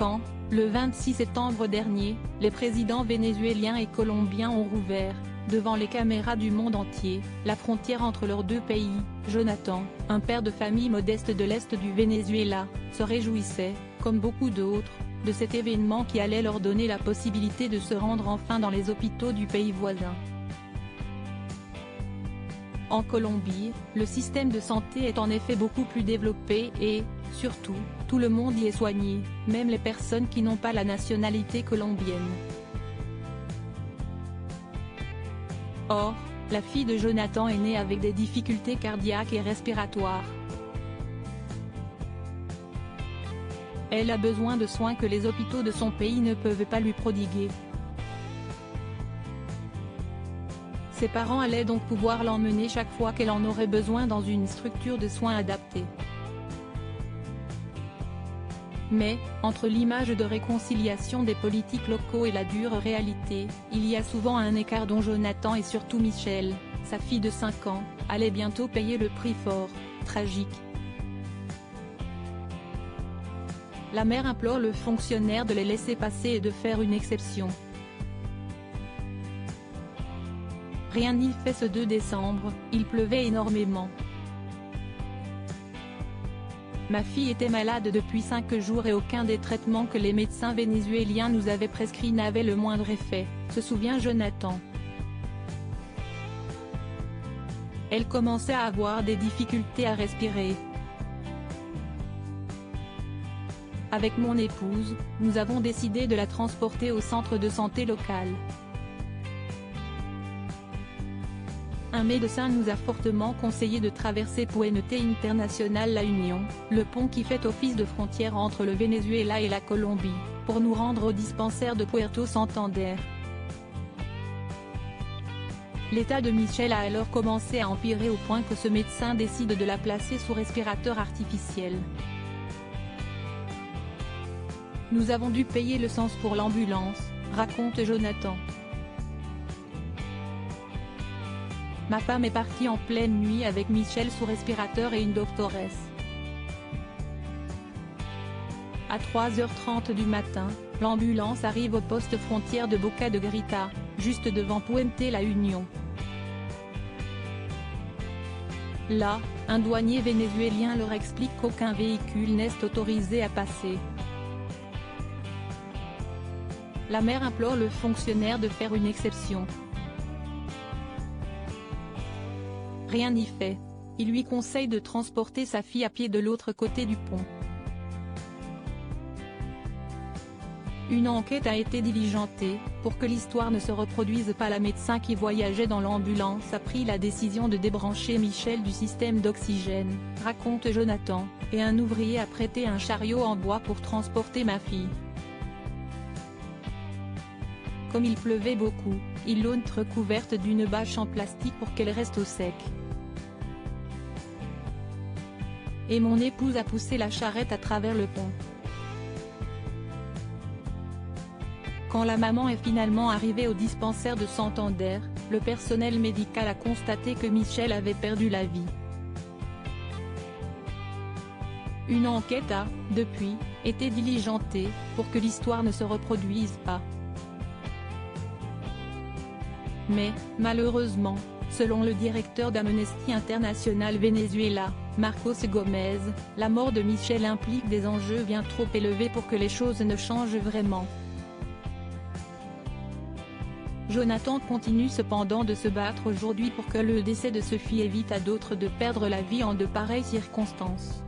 Quand, le 26 septembre dernier, les présidents vénézuéliens et colombiens ont rouvert, devant les caméras du monde entier, la frontière entre leurs deux pays, Jonathan, un père de famille modeste de l'est du Venezuela, se réjouissait, comme beaucoup d'autres, de cet événement qui allait leur donner la possibilité de se rendre enfin dans les hôpitaux du pays voisin. En Colombie, le système de santé est en effet beaucoup plus développé et, surtout, tout le monde y est soigné, même les personnes qui n'ont pas la nationalité colombienne. Or, la fille de Jonathan est née avec des difficultés cardiaques et respiratoires. Elle a besoin de soins que les hôpitaux de son pays ne peuvent pas lui prodiguer. Ses parents allaient donc pouvoir l'emmener chaque fois qu'elle en aurait besoin dans une structure de soins adaptée. Mais, entre l'image de réconciliation des politiques locaux et la dure réalité, il y a souvent un écart dont Jonathan et surtout Michelle, sa fille de 5 ans, allaient bientôt payer le prix fort, tragique. La mère implore le fonctionnaire de les laisser passer et de faire une exception. Rien n'y fait. Ce 2 décembre, il pleuvait énormément. Ma fille était malade depuis 5 jours et aucun des traitements que les médecins vénézuéliens nous avaient prescrits n'avait le moindre effet, se souvient Jonathan. Elle commençait à avoir des difficultés à respirer. Avec mon épouse, nous avons décidé de la transporter au centre de santé local. Un médecin nous a fortement conseillé de traverser Puente Internacional La Union, le pont qui fait office de frontière entre le Venezuela et la Colombie, pour nous rendre au dispensaire de Puerto Santander. L'état de Michelle a alors commencé à empirer au point que ce médecin décide de la placer sous respirateur artificiel. Nous avons dû payer le sens pour l'ambulance, raconte Jonathan. Ma femme est partie en pleine nuit avec Michelle sous respirateur et une doctoresse. À 3h30 du matin, l'ambulance arrive au poste frontière de Boca de Grita, juste devant Puente La Union. Là, un douanier vénézuélien leur explique qu'aucun véhicule n'est autorisé à passer. La mère implore le fonctionnaire de faire une exception. Rien n'y fait. Il lui conseille de transporter sa fille à pied de l'autre côté du pont. Une enquête a été diligentée, pour que l'histoire ne se reproduise pas. La médecin qui voyageait dans l'ambulance a pris la décision de débrancher Michelle du système d'oxygène, raconte Jonathan, et un ouvrier a prêté un chariot en bois pour transporter ma fille. Comme il pleuvait beaucoup, ils l'ont recouverte d'une bâche en plastique pour qu'elle reste au sec. Et mon épouse a poussé la charrette à travers le pont. Quand la maman est finalement arrivée au dispensaire de Santander, le personnel médical a constaté que Michelle avait perdu la vie. Une enquête a, depuis, été diligentée, pour que l'histoire ne se reproduise pas. Mais, malheureusement, selon le directeur d'Amnesty International Venezuela, Marcos Gomez, la mort de Michelle implique des enjeux bien trop élevés pour que les choses ne changent vraiment. Jonathan continue cependant de se battre aujourd'hui pour que le décès de Sophie évite à d'autres de perdre la vie en de pareilles circonstances.